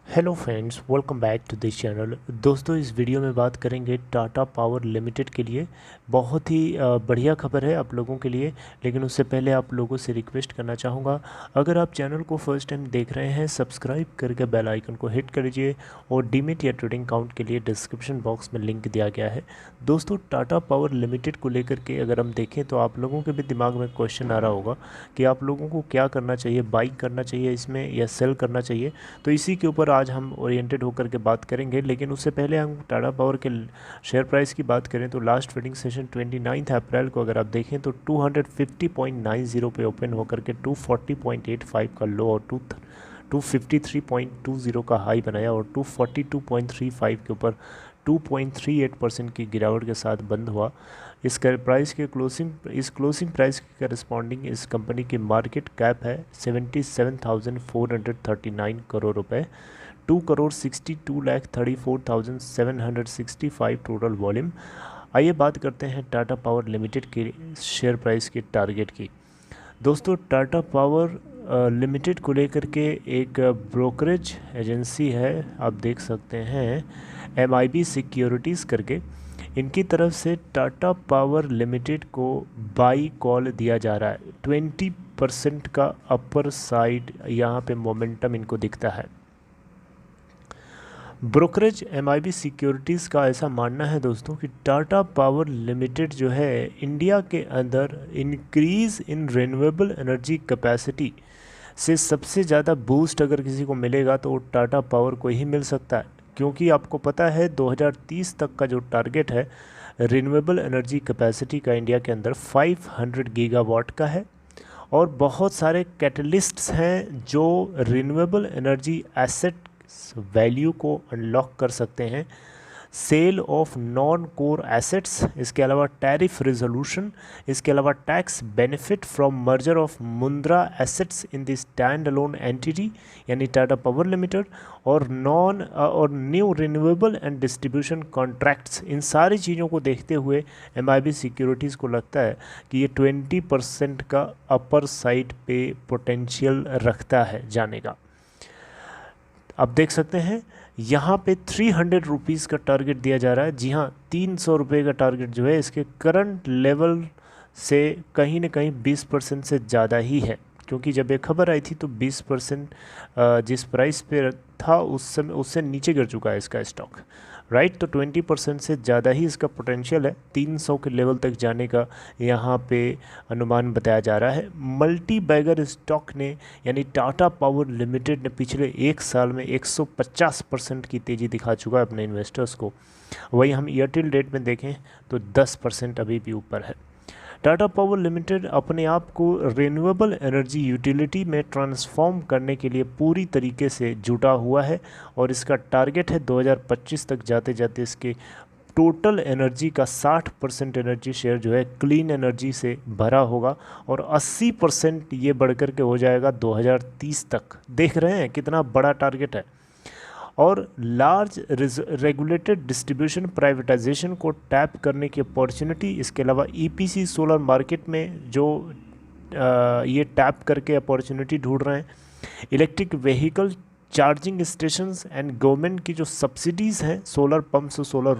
Hello friends, welcome back to this channel. दोस्तों, इस video में बात करेंगे टाटा पावर लिमिटेड के लिए। बहुत ही बढ़िया खबर है आप लोगों के लिए। लेकिन उससे पहले आप लोगों से रिक्वेस्ट करना चाहूँगा, अगर आप चैनल को फर्स्ट टाइम देख रहे हैं, सब्सक्राइब करके बेल आइकन को हिट कर लीजिए। और डीमेट या ट्रेडिंग अकाउंट के लिए डिस्क्रिप्शन बॉक्स में लिंक दिया गया है। दोस्तों, टाटा पावर लिमिटेड को लेकर के अगर हम देखें तो आप लोगों के भी दिमाग में क्वेश्चन आ रहा होगा कि आप लोगों को क्या करना चाहिए, बाई करना चाहिए इसमें या सेल करना चाहिए। तो इसी के ऊपर आज हम ओरिएंटेड होकर के बात करेंगे। लेकिन उससे पहले हम टाटा पावर के शेयर प्राइस की बात करें तो लास्ट ट्रेडिंग सेशन 29 अप्रैल को अगर आप देखें तो 250.90 पे ओपन होकर के 240.85 का लो और 253.20 का हाई बनाया और 242.35 के ऊपर 2.38% की गिरावट के साथ बंद हुआ। इस प्राइस के क्लोजिंग प्राइस के करस्पॉन्डिंग इस कंपनी की मार्केट कैप है 77,439 करोड़ रुपए। 2,62,34,765 टोटल वॉल्यूम। आइए बात करते हैं टाटा पावर लिमिटेड के शेयर प्राइस के टारगेट की। दोस्तों, टाटा पावर लिमिटेड को लेकर के एक ब्रोकरेज एजेंसी है, आप देख सकते हैं MIB सिक्योरिटीज़ करके। इनकी तरफ से टाटा पावर लिमिटेड को बाई कॉल दिया जा रहा है। 20% का अपर साइड यहाँ पे मोमेंटम इनको दिखता है। ब्रोकरेज MIB सिक्योरिटीज़ का ऐसा मानना है दोस्तों कि टाटा पावर लिमिटेड जो है इंडिया के अंदर increase in renewable energy capacity से सबसे ज़्यादा बूस्ट अगर किसी को मिलेगा तो वो टाटा पावर को ही मिल सकता है। क्योंकि आपको पता है 2030 तक का जो टारगेट है रिन्यूएबल एनर्जी कैपेसिटी का इंडिया के अंदर 500 गीगावाट का है। और बहुत सारे कैटलिस्ट्स हैं जो रिन्यूएबल एनर्जी एसेट वैल्यू को अनलॉक कर सकते हैं। Sale of non core assets, इसके अलावा टैरिफ रिजोल्यूशन, इसके अलावा tax benefit from merger of Mundra assets in the standalone entity यानी टाटा पावर लिमिटेड, और new renewable and distribution contracts. इन सारी चीज़ों को देखते हुए MIB सिक्योरिटीज़ को लगता है कि ये 20% का अपर साइड पे पोटेंशियल रखता है जाने का। आप देख सकते हैं यहाँ पे 300 रुपीज़ का टारगेट दिया जा रहा है। जी हाँ, 300 रुपये का टारगेट जो है इसके करंट लेवल से कहीं ना कहीं 20% से ज़्यादा ही है। क्योंकि जब ये खबर आई थी तो 20% जिस प्राइस पे था उस समय उससे नीचे गिर चुका है इसका स्टॉक, राइट। तो 20% से ज़्यादा ही इसका पोटेंशियल है 300 के लेवल तक जाने का यहाँ पे अनुमान बताया जा रहा है। मल्टी बैगर स्टॉक ने यानी टाटा पावर लिमिटेड ने पिछले एक साल में 150% की तेज़ी दिखा चुका है अपने इन्वेस्टर्स को। वहीं हम ईयर टिल डेट में देखें तो 10% अभी भी ऊपर है। टाटा पावर लिमिटेड अपने आप को रिन्यूएबल एनर्जी यूटिलिटी में ट्रांसफॉर्म करने के लिए पूरी तरीके से जुटा हुआ है। और इसका टारगेट है 2025 तक जाते जाते इसके टोटल एनर्जी का 60% एनर्जी शेयर जो है क्लीन एनर्जी से भरा होगा और 80% ये बढ़कर के हो जाएगा 2030 तक। देख रहे हैं कितना बड़ा टारगेट है। और लार्ज रेगुलेटेड डिस्ट्रीब्यूशन प्राइवेटाइजेशन को टैप करने की अपॉर्चुनिटी, इसके अलावा EPC सोलर मार्केट में जो ये टैप करके अपॉर्चुनिटी ढूंढ रहे हैं। Electric vehicle charging stations and government की जो सब्सिडीज़ हैं सोलर पंप्स और सोलर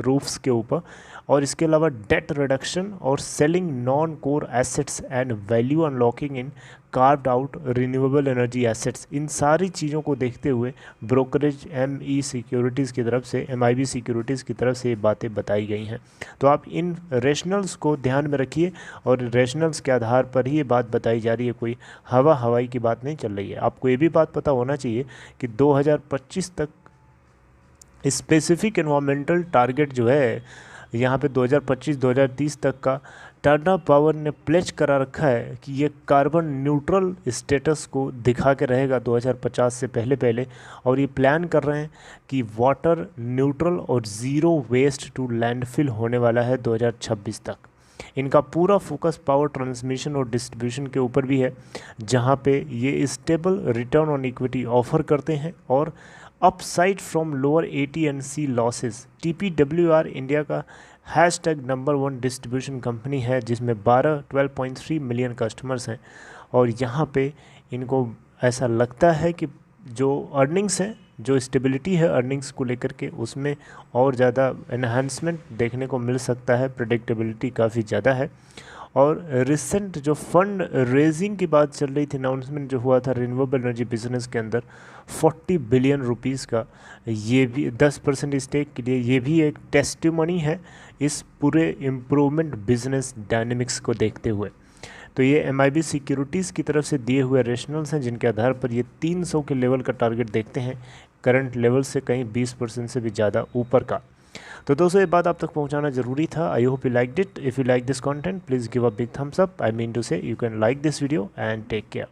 रूफ्स के ऊपर, और इसके अलावा डेट रिडक्शन और selling non core assets and value unlocking in carved out renewable energy assets. इन सारी चीज़ों को देखते हुए ब्रोकरेज ME सिक्योरिटीज़ की तरफ से MIB सिक्योरिटीज़ की तरफ से ये बातें बताई गई हैं। तो आप इन रेशनल्स को ध्यान में रखिए और रेशनल्स के आधार पर ही ये बात बताई जा रही है, कोई हवाई की बात नहीं चल रही है। आपको ये भी बात पता होना चाहिए कि 2025 तक स्पेसिफिक एनवायरमेंटल टारगेट जो है यहाँ पे 2025-2030 तक का टाटा पावर ने प्लेज करा रखा है कि ये कार्बन न्यूट्रल स्टेटस को दिखा के रहेगा 2050 से पहले। और ये प्लान कर रहे हैं कि वाटर न्यूट्रल और ज़ीरो वेस्ट टू लैंडफिल होने वाला है 2026 तक। इनका पूरा फोकस पावर ट्रांसमिशन और डिस्ट्रीब्यूशन के ऊपर भी है, जहाँ पे ये stable return on equity offer करते हैं और upside from lower AT&C losses. TPWR India का #नंबर 1 डिस्ट्रीब्यूशन कंपनी है जिसमें 12.3 मिलियन कस्टमर्स हैं। और यहाँ पे इनको ऐसा लगता है कि जो अर्निंग्स हैं जो स्टेबिलिटी है अर्निंग्स को लेकर के उसमें और ज़्यादा एनहांसमेंट देखने को मिल सकता है, प्रेडिक्टेबिलिटी काफ़ी ज़्यादा है। और रिसेंट जो फंड रेजिंग की बात चल रही थी, अनाउंसमेंट जो हुआ था रिन्यूएबल एनर्जी बिजनेस के अंदर 40 बिलियन रुपीस का, ये भी 10% स्टेक के लिए, ये भी एक टेस्टिमनी है इस पूरे इम्प्रूवमेंट बिजनेस डायनेमिक्स को देखते हुए। तो ये MIB सिक्योरिटीज़ की तरफ से दिए हुए रेशनल्स हैं जिनके आधार पर ये 300 के लेवल का टारगेट देखते हैं, करंट लेवल से कहीं 20% से भी ज़्यादा ऊपर का। तो दोस्तों ये बात आप तक पहुंचाना जरूरी था। I hope you like it. If you like this content please give a big thumbs up. I mean to say you can like this video and take care.